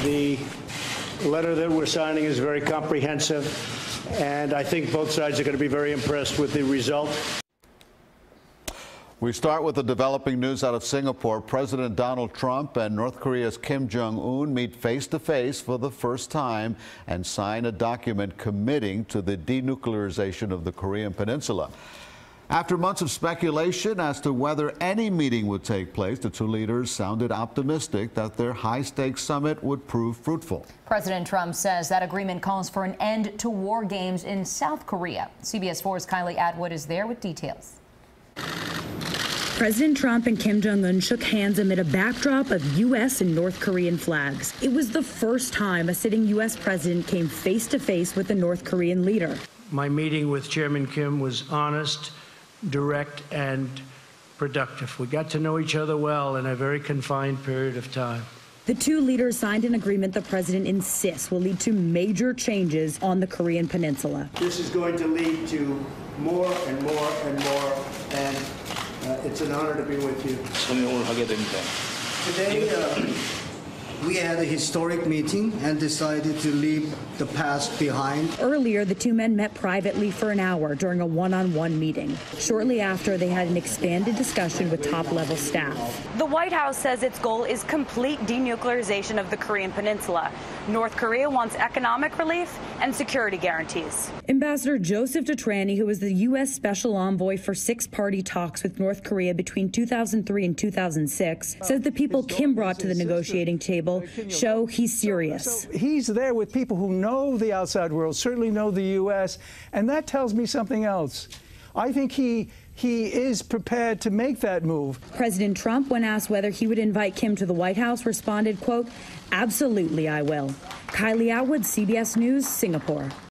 The letter that we're signing is very comprehensive, and I think both sides are going to be very impressed with the result. We start with the developing news out of Singapore. President Donald Trump and North Korea's Kim Jong-un meet face-to-face for the first time and sign a document committing to the denuclearization of the Korean Peninsula. After months of speculation as to whether any meeting would take place, the two leaders sounded optimistic that their high-stakes summit would prove fruitful. President Trump says that agreement calls for an end to war games in South Korea. CBS 4's Kylie Atwood is there with details. President Trump and Kim Jong-un shook hands amid a backdrop of U.S. and North Korean flags. It was the first time a sitting U.S. president came face-to-face with a North Korean leader. My meeting with Chairman Kim was honest, direct, and productive. We got to know each other well in a very confined period of time. The two leaders signed an agreement the president insists will lead to major changes on the Korean Peninsula. This is going to lead to more and more and more, and it's an honor to be with you. Today, we had a historic meeting and decided to leave the past behind. Earlier, the two men met privately for an hour during a one-on-one meeting. Shortly after, they had an expanded discussion with top-level staff. The White House says its goal is complete denuclearization of the Korean Peninsula. North Korea wants economic relief and security guarantees. Ambassador Joseph Detrani, who was the U.S. Special Envoy for six-party talks with North Korea between 2003 and 2006, says the people Kim brought to the negotiating table show he's serious. He's there with people who know the outside world, certainly know the U.S., and that tells me something else. I think he is prepared to make that move. President Trump, when asked whether he would invite Kim to the White House, responded, quote, "Absolutely, I will." Kylie Atwood, CBS News, Singapore.